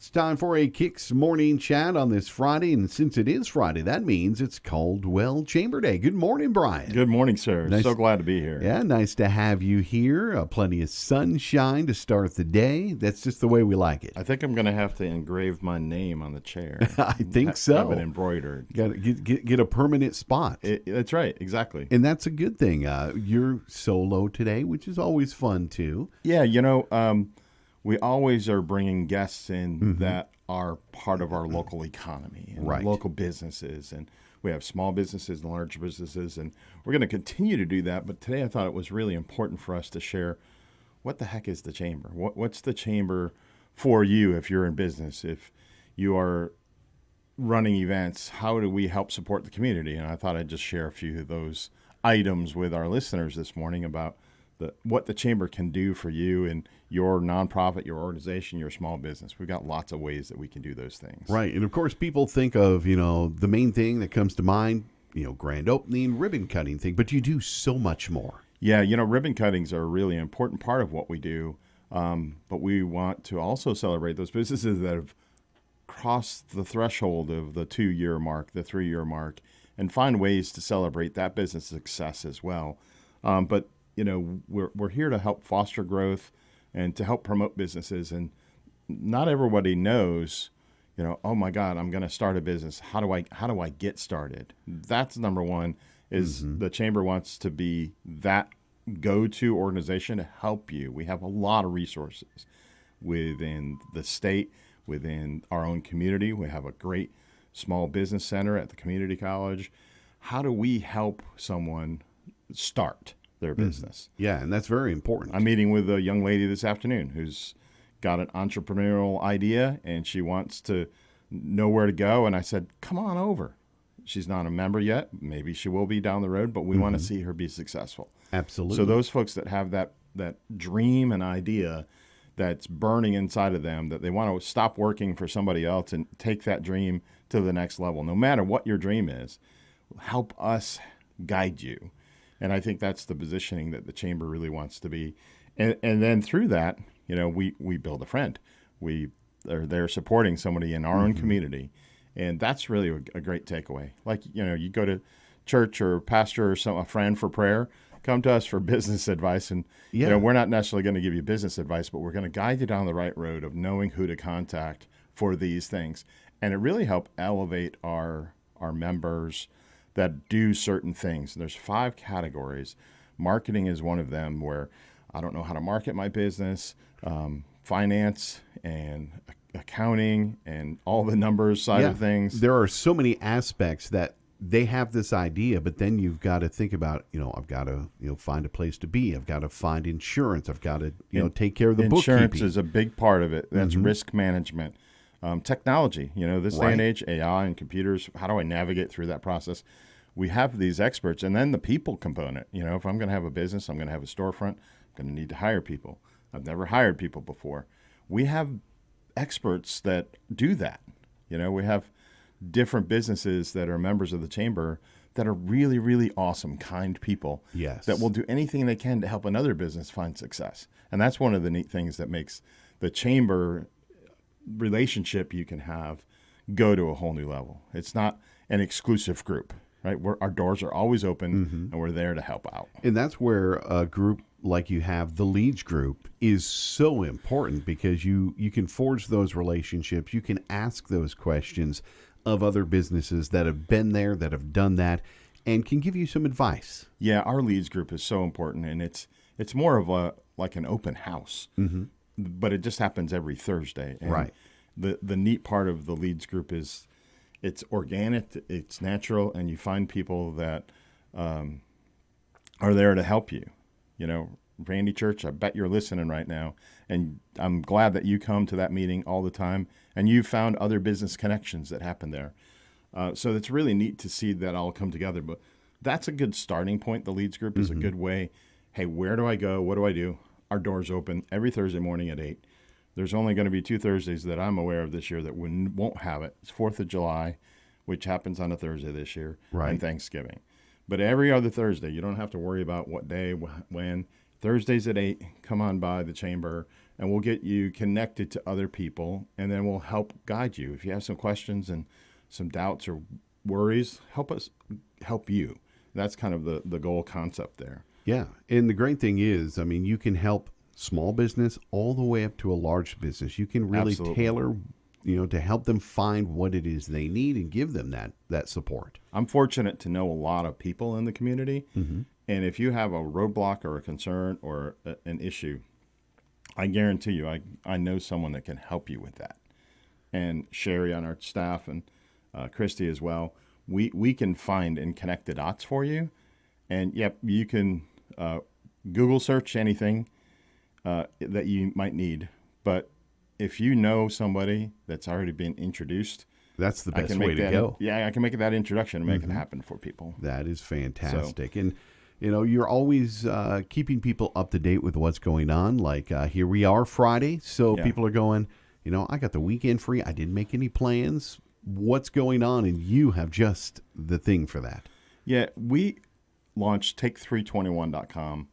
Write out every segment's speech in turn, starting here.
It's time for a Kicks Morning Chat on this Friday, and since it is Friday, that means it's Caldwell Chamber Day. Good morning, Bryan. Good morning, sir. Nice. So glad to be here. Yeah, nice to have you here. Plenty of sunshine to start the day. That's just the way we like it. I think I'm going to have to engrave my name on the chair. I think so. Have it embroidered. Got to get a permanent spot. That's right, exactly. And that's a good thing. You're solo today, which is always fun, too. Yeah, we always are bringing guests in that are part of our local economy and local businesses. And we have small businesses and large businesses, and we're going to continue to do that. But today I thought it was really important for us to share what the heck is the chamber? What's the chamber for you if you're in business? If you are running events, how do we help support the community? And I thought I'd just share a few of those items with our listeners this morning about what the chamber can do for you and your nonprofit, your organization, your small business. We've got lots of ways that we can do those things. Right. And of course, people think of, the main thing that comes to mind, grand opening, ribbon cutting thing, but you do so much more. Yeah. Ribbon cuttings are a really important part of what we do. But we want to also celebrate those businesses that have crossed the threshold of the 2-year mark, the 3-year mark, and find ways to celebrate that business success as well. But we're here to help foster growth and to help promote businesses. And not everybody knows, oh my God, I'm going to start a business. How do I get started? That's number one. Is the chamber wants to be that go-to organization to help you. We have a lot of resources within the state, within our own community. We have a great small business center at the community college. How do we help someone start their business? Yeah, and that's very important. I'm meeting with a young lady this afternoon who's got an entrepreneurial idea and she wants to know where to go. And I said, come on over. She's not a member yet. Maybe she will be down the road, but we want to see her be successful. Absolutely. So those folks that have that dream and idea that's burning inside of them, that they want to stop working for somebody else and take that dream to the next level, no matter what your dream is, help us guide you. And I think that's the positioning that the chamber really wants to be. And then through that, we build a friend. We are there supporting somebody in our own community. And that's really a great takeaway. Like, you go to church or pastor or a friend for prayer, come to us for business advice. And, we're not necessarily going to give you business advice, but we're going to guide you down the right road of knowing who to contact for these things. And it really helped elevate our members that do certain things. And there's 5 categories. Marketing is one of them, where I don't know how to market my business, finance and accounting and all the numbers side of things. There are so many aspects that they have this idea, but then you've got to think about, I've got to, find a place to be. I've got to find insurance. I've got to, take care of the bookkeeping. Insurance is a big part of it. That's risk management. Technology, this day and age, AI and computers, how do I navigate through that process? We have these experts. And then the people component, if I'm going to have a business, I'm going to have a storefront, I'm going to need to hire people. I've never hired people before. We have experts that do that. We have different businesses that are members of the chamber that are really, really awesome, kind people. Yes. That will do anything they can to help another business find success. And that's one of the neat things that makes the chamber relationship you can have go to a whole new level. It's not an exclusive group, right? Our doors are always open and we're there to help out. And that's where a group like you have, the Leads Group, is so important, because you can forge those relationships. You can ask those questions of other businesses that have been there, that have done that, and can give you some advice. Yeah, our Leads Group is so important, and it's more of like an open house. But it just happens every Thursday. And right. The neat part of the Leads Group is it's organic, it's natural, and you find people that are there to help you. Randy Church, I bet you're listening right now, and I'm glad that you come to that meeting all the time, and you've found other business connections that happen there. So it's really neat to see that all come together. But that's a good starting point. The Leads Group is a good way. Hey, where do I go? What do I do? Our doors open every Thursday morning at 8. There's only going to be 2 Thursdays that I'm aware of this year that we won't have it. It's 4th of July, which happens on a Thursday this year, and Thanksgiving. But every other Thursday, you don't have to worry about what day, when. Thursdays at 8, come on by the chamber and we'll get you connected to other people, and then we'll help guide you. If you have some questions and some doubts or worries, help us help you. That's kind of the goal concept there. Yeah. And the great thing is, I mean, you can help small business all the way up to a large business. You can really Absolutely. tailor, to help them find what it is they need and give them that support. I'm fortunate to know a lot of people in the community. Mm-hmm. And if you have a roadblock or a concern or an issue, I guarantee you, I know someone that can help you with that. And Sherry on our staff and Christy as well, we can find and connect the dots for you. And yep, you can Google search anything that you might need. But if you know somebody that's already been introduced, that's the best way to go. Yeah, I can make that introduction and make it happen for people. That is fantastic. And, you're always keeping people up to date with what's going on. Like here we are Friday. So people are going, I got the weekend free. I didn't make any plans. What's going on? And you have just the thing for that. Yeah, we launched Take321.com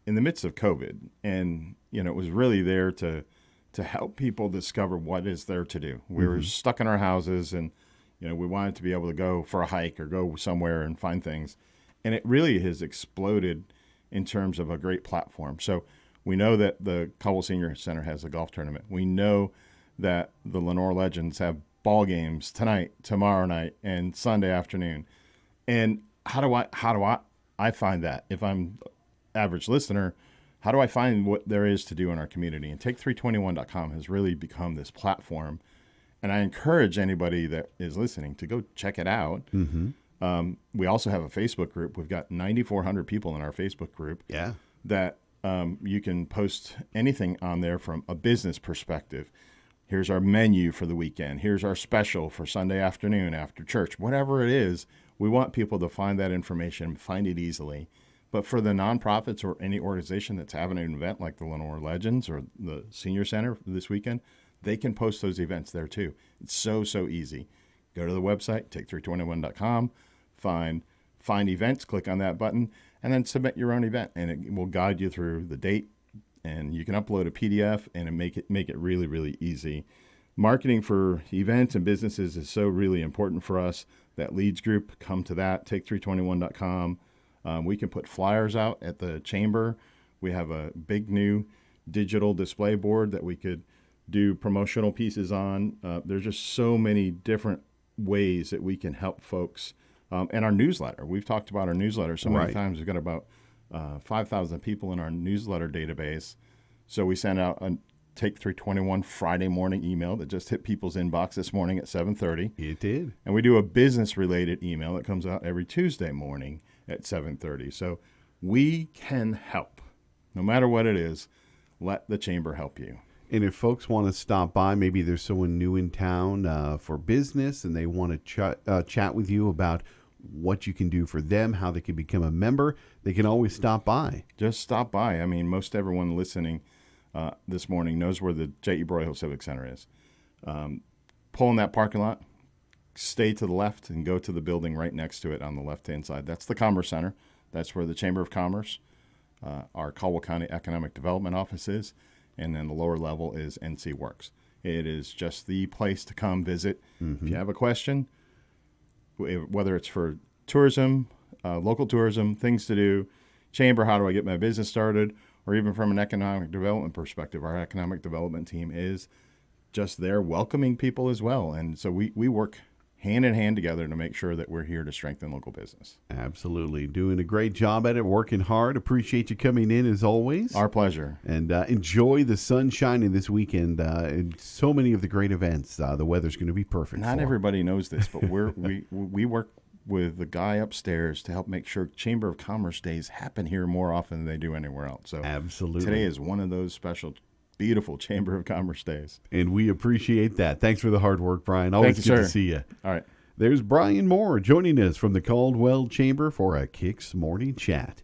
in the midst of COVID. And, it was really there to help people discover what is there to do. We were stuck in our houses and, we wanted to be able to go for a hike or go somewhere and find things. And it really has exploded in terms of a great platform. So we know that the Caldwell Senior Center has a golf tournament. We know that the Lenore Legends have ball games tonight, tomorrow night, and Sunday afternoon. And how do I find that? If I'm average listener, how do I find what there is to do in our community? And Take321.com has really become this platform. And I encourage anybody that is listening to go check it out. Mm-hmm. We also have a Facebook group. We've got 9,400 people in our Facebook group. Yeah. That you can post anything on there from a business perspective. Here's our menu for the weekend. Here's our special for Sunday afternoon after church. Whatever it is, we want people to find that information, find it easily. But for the nonprofits or any organization that's having an event like the Lenore Legends or the Senior Center this weekend, they can post those events there too. It's so easy. Go to the website, take321.com, find events, click on that button, and then submit your own event. And it will guide you through the date, and you can upload a PDF and make it really, really easy. Marketing for events and businesses is so really important for us. That leads group, come to that, take321.com. We can put flyers out at the chamber. We have a big new digital display board that we could do promotional pieces on. There's just so many different ways that we can help folks. And our newsletter. We've talked about our newsletter so many times. We've got about 5,000 people in our newsletter database. So we sent out a Take 321 Friday morning email that just hit people's inbox this morning at 7:30. It did. And we do a business-related email that comes out every Tuesday morning at 7:30. So we can help. No matter what it is, let the chamber help you. And if folks want to stop by, maybe there's someone new in town for business and they want to chat with you about what you can do for them, how they can become a member, they can always stop by. Just stop by. I mean, most everyone listening this morning knows where the J.E. Broyhill Civic Center is. Pull in that parking lot, stay to the left, and go to the building right next to it on the left-hand side. That's the Commerce Center. That's where the Chamber of Commerce, our Caldwell County Economic Development Office is, and then the lower level is NC Works. It is just the place to come visit. Mm-hmm. If you have a question, whether it's for tourism, local tourism, things to do, chamber, how do I get my business started, or even from an economic development perspective, our economic development team is just there welcoming people as well. And so we work hand in hand together to make sure that we're here to strengthen local business. Absolutely. Doing a great job at it, working hard. Appreciate you coming in as always. Our pleasure. And enjoy the sun shining this weekend and so many of the great events. The weather's going to be perfect. Not everybody knows this, but we work with the guy upstairs to help make sure Chamber of Commerce days happen here more often than they do anywhere else. So absolutely. Today is one of those special, beautiful Chamber of Commerce days. And we appreciate that. Thanks for the hard work, Bryan. Always good to see you. All right. There's Bryan Moore joining us from the Caldwell Chamber for a Kicks Morning Chat.